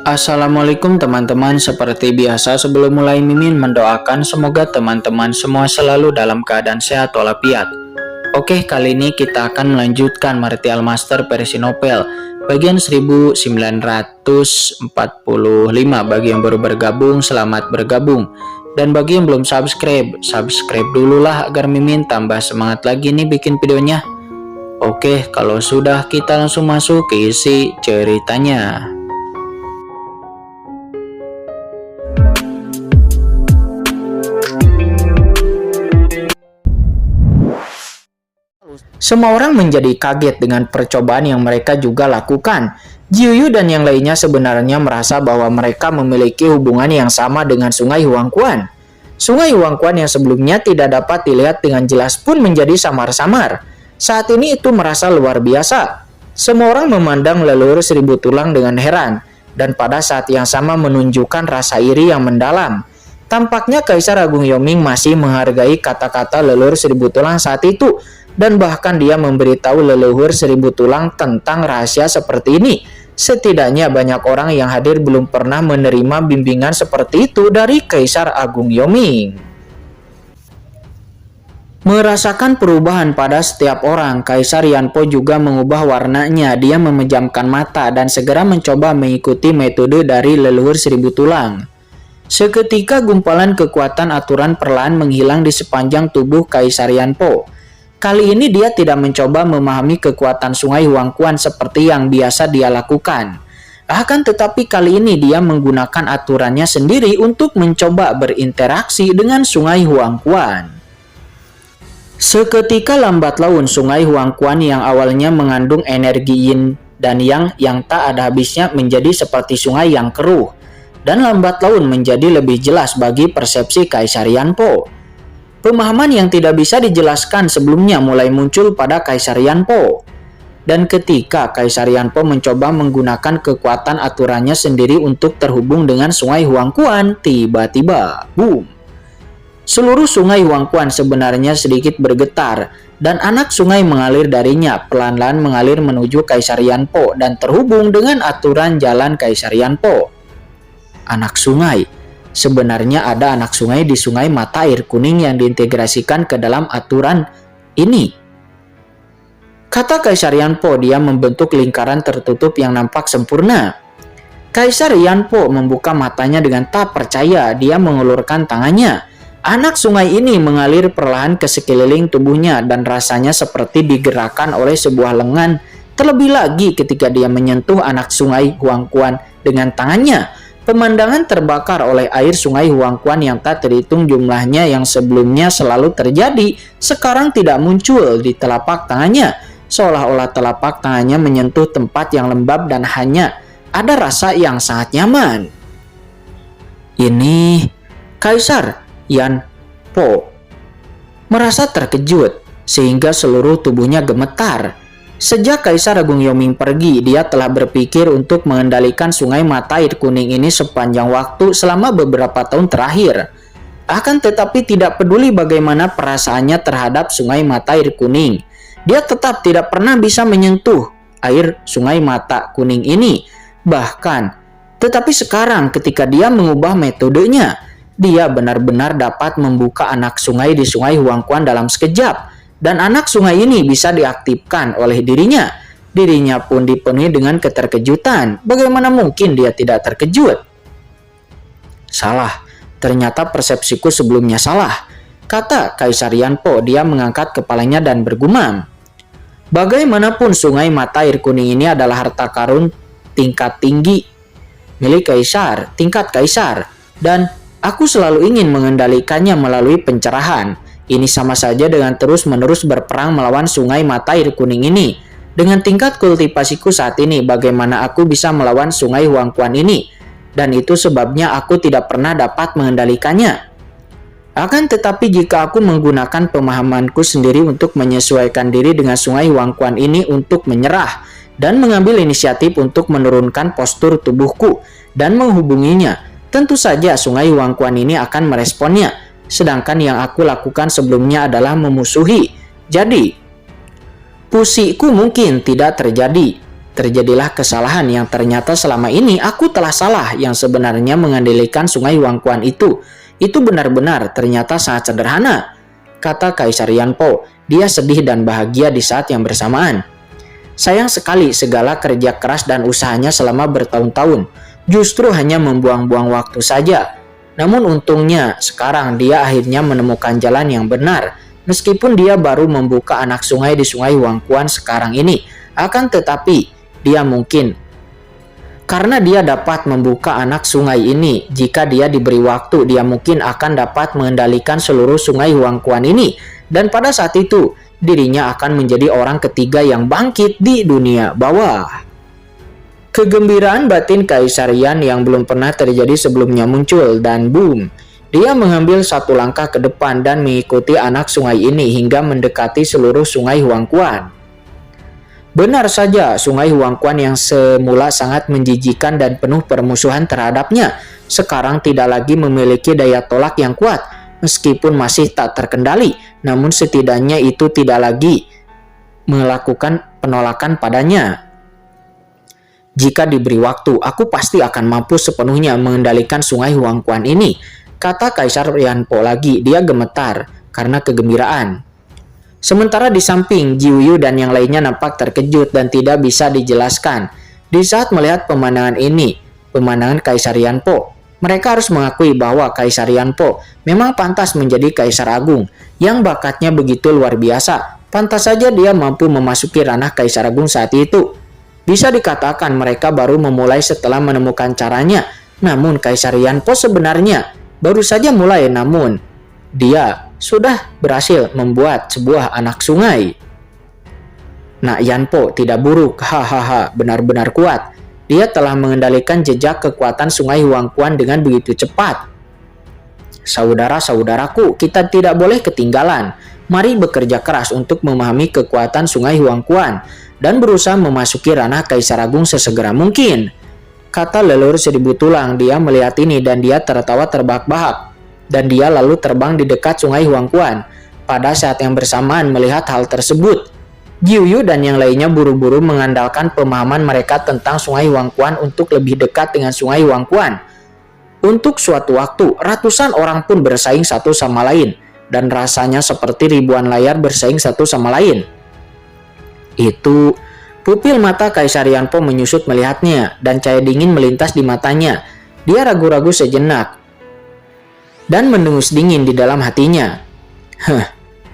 Assalamualaikum teman-teman, seperti biasa sebelum mulai Mimin mendoakan semoga teman-teman semua selalu dalam keadaan sehat walafiat. Oke, kali ini kita akan melanjutkan Martial Master versi novel bagian 1945. Bagi yang baru bergabung, selamat bergabung. Dan bagi yang belum subscribe dulu lah agar Mimin tambah semangat lagi nih bikin videonya. Oke, kalau sudah kita langsung masuk ke isi ceritanya. Semua orang menjadi kaget dengan percobaan yang mereka juga lakukan. Jiuyu dan yang lainnya sebenarnya merasa bahwa mereka memiliki hubungan yang sama dengan Sungai Huangquan. Sungai Huangquan yang sebelumnya tidak dapat dilihat dengan jelas pun menjadi samar-samar. Saat ini itu merasa luar biasa. Semua orang memandang leluhur seribu tulang dengan heran, dan pada saat yang sama menunjukkan rasa iri yang mendalam. Tampaknya Kaisar Agung Yoming masih menghargai kata-kata leluhur seribu tulang saat itu, dan bahkan dia memberitahu leluhur seribu tulang tentang rahasia seperti ini. Setidaknya banyak orang yang hadir belum pernah menerima bimbingan seperti itu dari Kaisar Agung Yoming. Merasakan perubahan pada setiap orang, Kaisar Yanpo juga mengubah warnanya. Dia memejamkan mata dan segera mencoba mengikuti metode dari leluhur seribu tulang. Seketika gumpalan kekuatan aturan perlahan menghilang di sepanjang tubuh Kaisar Yanpo. Kali ini dia tidak mencoba memahami kekuatan Sungai Huangquan seperti yang biasa dia lakukan. Akan tetapi kali ini dia menggunakan aturannya sendiri untuk mencoba berinteraksi dengan Sungai Huangquan. Seketika lambat laun Sungai Huangquan yang awalnya mengandung energi yin dan yang tak ada habisnya menjadi seperti sungai yang keruh. Dan lambat laun menjadi lebih jelas bagi persepsi Kaisar Yanpo. Pemahaman yang tidak bisa dijelaskan sebelumnya mulai muncul pada Kaisar Yanpo. Dan ketika Kaisar Yanpo mencoba menggunakan kekuatan aturannya sendiri untuk terhubung dengan Sungai Huangquan, tiba-tiba, boom! Seluruh Sungai Huangquan sebenarnya sedikit bergetar, dan anak sungai mengalir darinya, pelan-pelan mengalir menuju Kaisar Yanpo dan terhubung dengan aturan jalan Kaisar Yanpo. Anak sungai. Sebenarnya ada anak sungai di Sungai Mata Air Kuning yang diintegrasikan ke dalam aturan ini. Kata Kaisar Yanpo, dia membentuk lingkaran tertutup yang nampak sempurna. Kaisar Yanpo membuka matanya dengan tak percaya. Dia mengulurkan tangannya. Anak sungai ini mengalir perlahan ke sekeliling tubuhnya dan rasanya seperti digerakkan oleh sebuah lengan. Terlebih lagi ketika dia menyentuh anak Sungai Huangquan dengan tangannya. Pemandangan terbakar oleh air Sungai Huangquan yang tak terhitung jumlahnya yang sebelumnya selalu terjadi, sekarang tidak muncul di telapak tangannya, seolah-olah telapak tangannya menyentuh tempat yang lembab dan hanya ada rasa yang sangat nyaman. Ini Kaisar Yanpo merasa terkejut sehingga seluruh tubuhnya gemetar. Sejak Kaisar Agung Yoming pergi, dia telah berpikir untuk mengendalikan Sungai Mata Air Kuning ini sepanjang waktu selama beberapa tahun terakhir. Akan tetapi tidak peduli bagaimana perasaannya terhadap Sungai Mata Air Kuning, dia tetap tidak pernah bisa menyentuh air Sungai Mata Kuning ini. Bahkan, tetapi sekarang ketika dia mengubah metodenya, dia benar-benar dapat membuka anak sungai di Sungai Huangquan dalam sekejap. Dan anak sungai ini bisa diaktifkan oleh dirinya. Dirinya pun dipenuhi dengan keterkejutan. Bagaimana mungkin dia tidak terkejut? Salah. Ternyata persepsiku sebelumnya salah. Kata Kaisar Yanpo, dia mengangkat kepalanya dan bergumam. Bagaimanapun Sungai Mata Air Kuning ini adalah harta karun tingkat tinggi milik Kaisar, tingkat Kaisar. Dan aku selalu ingin mengendalikannya melalui pencerahan. Ini sama saja dengan terus-menerus berperang melawan Sungai Mata Air Kuning ini. Dengan tingkat kultivasiku saat ini, bagaimana aku bisa melawan Sungai Huangquan ini? Dan itu sebabnya aku tidak pernah dapat mengendalikannya. Akan tetapi jika aku menggunakan pemahamanku sendiri untuk menyesuaikan diri dengan Sungai Huangquan ini untuk menyerah, dan mengambil inisiatif untuk menurunkan postur tubuhku dan menghubunginya, tentu saja Sungai Huangquan ini akan meresponnya. Sedangkan yang aku lakukan sebelumnya adalah memusuhi. Jadi, pusiku mungkin tidak terjadi. Terjadilah kesalahan yang ternyata selama ini aku telah salah yang sebenarnya mengendalikan Sungai Huangquan itu. Itu benar-benar ternyata sangat sederhana, kata Kaisar Yanpo. Dia sedih dan bahagia di saat yang bersamaan. Sayang sekali segala kerja keras dan usahanya selama bertahun-tahun justru hanya membuang-buang waktu saja. Namun untungnya sekarang dia akhirnya menemukan jalan yang benar. Meskipun dia baru membuka anak sungai di Sungai Huangquan sekarang ini, akan tetapi karena dia dapat membuka anak sungai ini, jika dia diberi waktu, dia mungkin akan dapat mengendalikan seluruh Sungai Huangquan ini. Dan pada saat itu, dirinya akan menjadi orang ketiga yang bangkit di dunia bawah. Kegembiraan batin Kaisar Yan yang belum pernah terjadi sebelumnya muncul, dan boom, dia mengambil satu langkah ke depan dan mengikuti anak sungai ini hingga mendekati seluruh Sungai Huangquan. Benar saja, Sungai Huangquan yang semula sangat menjijikan dan penuh permusuhan terhadapnya, sekarang tidak lagi memiliki daya tolak yang kuat. Meskipun masih tak terkendali, namun setidaknya itu tidak lagi melakukan penolakan padanya. Jika diberi waktu, aku pasti akan mampu sepenuhnya mengendalikan Sungai Huangquan ini, kata Kaisar Yanpo lagi. Dia gemetar karena kegembiraan. Sementara di samping, Jiuyu dan yang lainnya nampak terkejut dan tidak bisa dijelaskan. Di saat melihat pemandangan ini, pemandangan Kaisar Yanpo, mereka harus mengakui bahwa Kaisar Yanpo memang pantas menjadi Kaisar Agung yang bakatnya begitu luar biasa. Pantas saja dia mampu memasuki ranah Kaisar Agung saat itu. Bisa dikatakan mereka baru memulai setelah menemukan caranya. Namun Kaisar Yanpo sebenarnya baru saja mulai, namun dia sudah berhasil membuat sebuah anak sungai. Nak Yanpo tidak buruk, hahaha, benar-benar kuat. Dia telah mengendalikan jejak kekuatan Sungai Huangquan dengan begitu cepat. Saudara-saudaraku, kita tidak boleh ketinggalan. Mari bekerja keras untuk memahami kekuatan Sungai Huangquan dan berusaha memasuki ranah Kaisar Agung sesegera mungkin, kata leluhur seribu tulang. Dia melihat ini dan dia tertawa terbahak-bahak. Dan dia lalu terbang di dekat Sungai Huangquan. Pada saat yang bersamaan melihat hal tersebut, Jiuyu dan yang lainnya buru-buru mengandalkan pemahaman mereka tentang Sungai Huangquan untuk lebih dekat dengan Sungai Huangquan. Untuk suatu waktu, ratusan orang pun bersaing satu sama lain, dan rasanya seperti ribuan layar bersaing satu sama lain. Itu, pupil mata Kaisar Yanpo menyusut melihatnya, dan cahaya dingin melintas di matanya. Dia ragu-ragu sejenak dan mendengus dingin di dalam hatinya.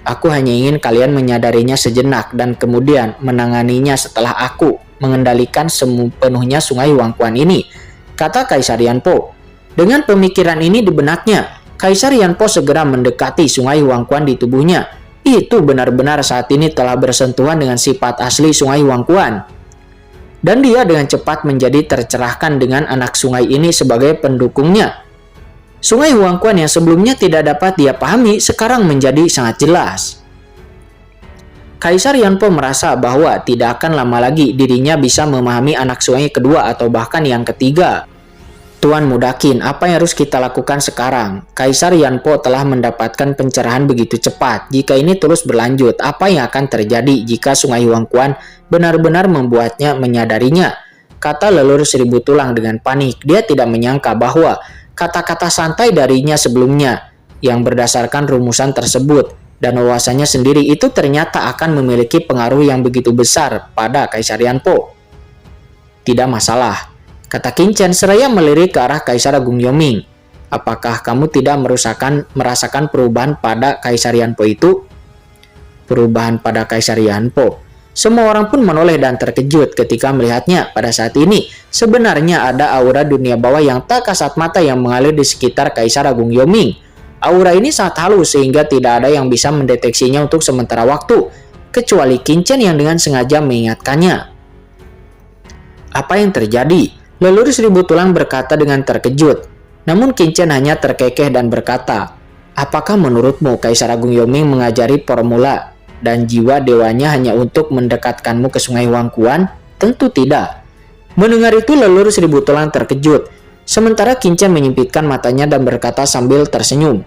Aku hanya ingin kalian menyadarinya sejenak dan kemudian menanganinya setelah aku mengendalikan sepenuhnya Sungai Huangquan ini, kata Kaisar Yanpo. Dengan pemikiran ini di benaknya, Kaisar Yanpo segera mendekati Sungai Huangquan di tubuhnya. Itu benar-benar saat ini telah bersentuhan dengan sifat asli Sungai Huangquan. Dan dia dengan cepat menjadi tercerahkan dengan anak sungai ini sebagai pendukungnya. Sungai Huangquan yang sebelumnya tidak dapat dia pahami sekarang menjadi sangat jelas. Kaisar Yanpo merasa bahwa tidak akan lama lagi dirinya bisa memahami anak sungai kedua atau bahkan yang ketiga. Tuan Mudakin, apa yang harus kita lakukan sekarang? Kaisar Yanpo telah mendapatkan pencerahan begitu cepat. Jika ini terus berlanjut, apa yang akan terjadi jika Sungai Huangquan benar-benar membuatnya menyadarinya? Kata leluhur seribu tulang dengan panik. Dia tidak menyangka bahwa kata-kata santai darinya sebelumnya yang berdasarkan rumusan tersebut dan wawasannya sendiri itu ternyata akan memiliki pengaruh yang begitu besar pada Kaisar Yanpo. Tidak masalah, kata Qin Chen seraya melirik ke arah Kaisar Agung Yoming. Apakah kamu tidak merasakan perubahan pada Kaisar Yanpo itu? Perubahan pada Kaisar Yanpo. Semua orang pun menoleh dan terkejut ketika melihatnya. Pada saat ini, sebenarnya ada aura dunia bawah yang tak kasat mata yang mengalir di sekitar Kaisar Agung Yoming. Aura ini sangat halus sehingga tidak ada yang bisa mendeteksinya untuk sementara waktu, kecuali Qin Chen yang dengan sengaja mengingatkannya. Apa yang terjadi? Leluhur seribu tulang berkata dengan terkejut. Namun Qin Chen hanya terkekeh dan berkata, apakah menurutmu Kaisar Agung Yoming mengajari formula dan jiwa dewanya hanya untuk mendekatkanmu ke Sungai Huangquan? Tentu tidak. Mendengar itu leluhur seribu tulang terkejut. Sementara Qin Chen menyipitkan matanya dan berkata sambil tersenyum.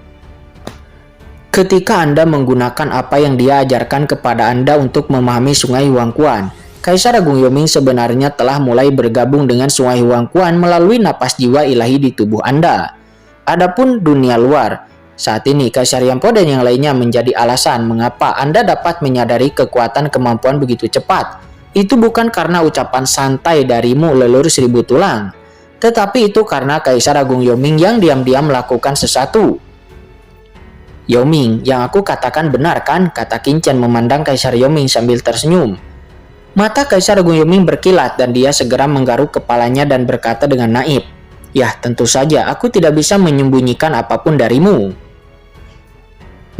Ketika Anda menggunakan apa yang dia ajarkan kepada Anda untuk memahami Sungai Huangquan, Kaisar Agung Yoming sebenarnya telah mulai bergabung dengan Sungai Huangquan melalui napas jiwa ilahi di tubuh Anda. Adapun dunia luar, saat ini Kaisar Yanpo dan yang lainnya menjadi alasan mengapa Anda dapat menyadari kekuatan kemampuan begitu cepat. Itu bukan karena ucapan santai darimu lelur seribu tulang, tetapi itu karena Kaisar Agung Yoming yang diam-diam melakukan sesuatu. Yoming, yang aku katakan benar kan? Kata Qin Chen memandang Kaisar Yoming sambil tersenyum. Mata Kaisar Agung Yoming berkilat dan dia segera menggaruk kepalanya dan berkata dengan naif, "Ya, tentu saja aku tidak bisa menyembunyikan apapun darimu."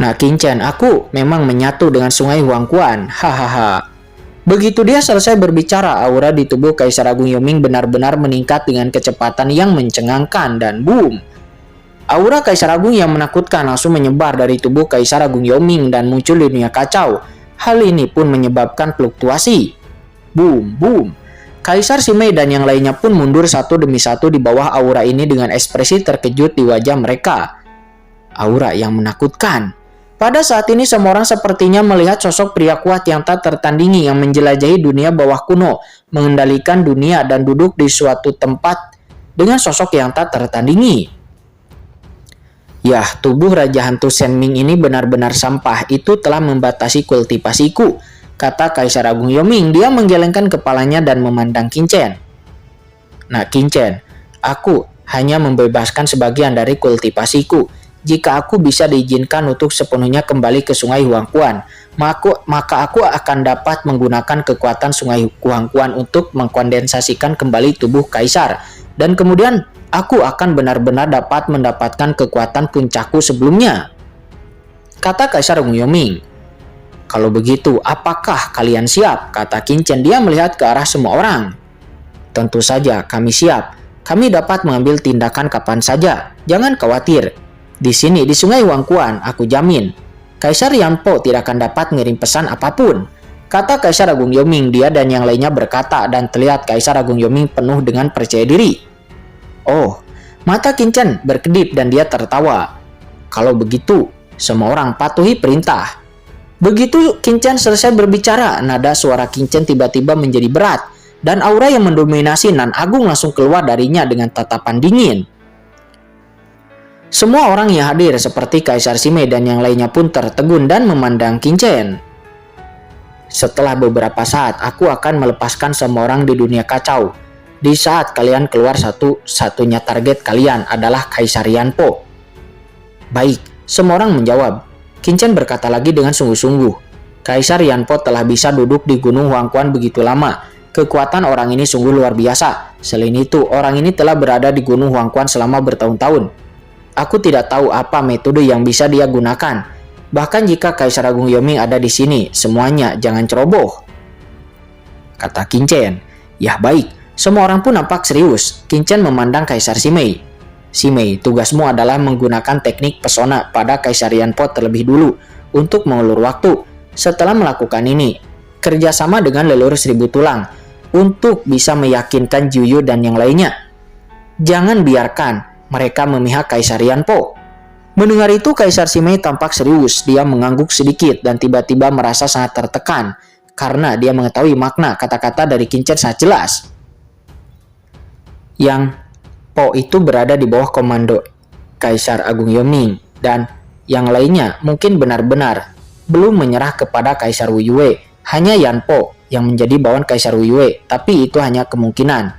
"Nah Qin Chen, aku memang menyatu dengan Sungai Huangquan, hahaha." Begitu dia selesai berbicara, aura di tubuh Kaisar Agung Yoming benar-benar meningkat dengan kecepatan yang mencengangkan dan boom. Aura Kaisar Agung yang menakutkan langsung menyebar dari tubuh Kaisar Agung Yoming dan muncul di dunia kacau. Hal ini pun menyebabkan fluktuasi. Boom, boom. Kaisar Simei dan yang lainnya pun mundur satu demi satu di bawah aura ini dengan ekspresi terkejut di wajah mereka. Aura yang menakutkan. Pada saat ini semua orang sepertinya melihat sosok pria kuat yang tak tertandingi yang menjelajahi dunia bawah kuno, mengendalikan dunia dan duduk di suatu tempat dengan sosok yang tak tertandingi. Yah, tubuh Raja Hantu Senming ini benar-benar sampah. Itu telah membatasi kultivasiku, kata Kaisar Agung Yoming. Dia menggelengkan kepalanya dan memandang Qin Chen. "Nah Qin Chen, aku hanya membebaskan sebagian dari kultivasiku. Jika aku bisa diizinkan untuk sepenuhnya kembali ke Sungai Huangquan, maka aku akan dapat menggunakan kekuatan Sungai Huangquan untuk mengkondensasikan kembali tubuh Kaisar. Dan kemudian aku akan benar-benar dapat mendapatkan kekuatan puncakku sebelumnya," kata Kaisar Agung Yoming. "Kalau begitu, apakah kalian siap?" kata Qin Chen. Dia melihat ke arah semua orang. "Tentu saja, kami siap. Kami dapat mengambil tindakan kapan saja. Jangan khawatir. Di sini, di Sungai Huangquan, aku jamin, Kaisar Yanpo tidak akan dapat mengirim pesan apapun," kata Kaisar Agung Yoming. Dia dan yang lainnya berkata dan terlihat Kaisar Agung Yoming penuh dengan percaya diri. Oh, mata Qin Chen berkedip dan dia tertawa. "Kalau begitu, semua orang patuhi perintah." Begitu Qin Chen selesai berbicara, nada suara Qin Chen tiba-tiba menjadi berat dan aura yang mendominasi Nan Agung langsung keluar darinya dengan tatapan dingin. Semua orang yang hadir seperti Kaisar Simei dan yang lainnya pun tertegun dan memandang Qin Chen. "Setelah beberapa saat, aku akan melepaskan semua orang di dunia kacau. Di saat kalian keluar, satu-satunya target kalian adalah Kaisar Yanpo." "Baik," semua orang menjawab. Qin Chen berkata lagi dengan sungguh-sungguh. "Kaisar Yanpo telah bisa duduk di Gunung Huangquan begitu lama. Kekuatan orang ini sungguh luar biasa. Selain itu, orang ini telah berada di Gunung Huangquan selama bertahun-tahun. Aku tidak tahu apa metode yang bisa dia gunakan. Bahkan jika Kaisar Agung Yoming ada di sini, semuanya jangan ceroboh," kata Qin Chen. "Ya baik." Semua orang pun nampak serius. Qin Chen memandang Kaisar Simei. "Simei, tugasmu adalah menggunakan teknik pesona pada Kaisar Yanpo terlebih dulu untuk mengulur waktu. Setelah melakukan ini, kerjasama dengan leluhur seribu tulang untuk bisa meyakinkan Juyu dan yang lainnya. Jangan biarkan mereka memihak Kaisar Yanpo." Mendengar itu, Kaisar Simei tampak serius. Dia mengangguk sedikit dan tiba-tiba merasa sangat tertekan karena dia mengetahui makna kata-kata dari Qin Chen sangat jelas. Yang Po itu berada di bawah komando Kaisar Agung Yoming dan yang lainnya mungkin benar-benar belum menyerah kepada Kaisar Wu Yue. Hanya Yanpo yang menjadi bawahan Kaisar Wu Yue, tapi itu hanya kemungkinan.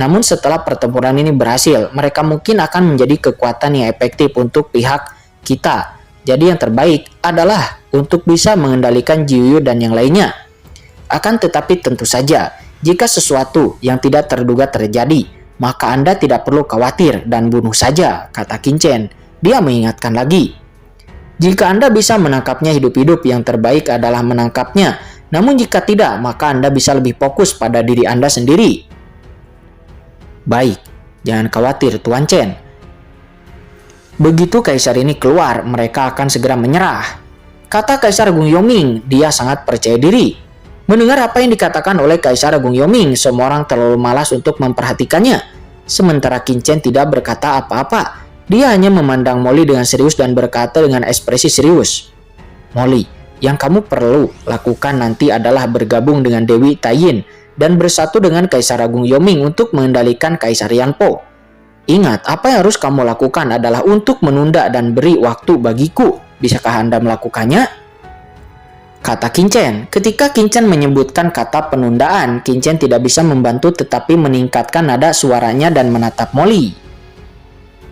Namun setelah pertempuran ini berhasil, mereka mungkin akan menjadi kekuatan yang efektif untuk pihak kita. Jadi yang terbaik adalah untuk bisa mengendalikan Jiuyu dan yang lainnya. Akan tetapi tentu saja, jika sesuatu yang tidak terduga terjadi, maka Anda tidak perlu khawatir dan bunuh saja, kata Qin Chen. Dia mengingatkan lagi. Jika Anda bisa menangkapnya hidup-hidup, yang terbaik adalah menangkapnya. Namun jika tidak, maka Anda bisa lebih fokus pada diri Anda sendiri. Baik, jangan khawatir Tuan Chen. Begitu kaisar ini keluar, mereka akan segera menyerah, kata Kaisar Agung Yoming. Dia sangat percaya diri. Mendengar apa yang dikatakan oleh Kaisar Agung Yoming, semua orang terlalu malas untuk memperhatikannya. Sementara Qin Chen tidak berkata apa-apa. Dia hanya memandang Molly dengan serius dan berkata dengan ekspresi serius. Molly, Yang kamu perlu lakukan nanti adalah bergabung dengan Dewi Taiyin dan bersatu dengan Kaisar Agung Yoming untuk mengendalikan Kaisar Yanpo. Ingat, apa yang harus kamu lakukan adalah untuk menunda dan beri waktu bagiku. Bisakah Anda melakukannya? Kata Qin Chen. Ketika Qin Chen menyebutkan kata penundaan, Qin Chen tidak bisa membantu tetapi meningkatkan nada suaranya dan menatap Molly.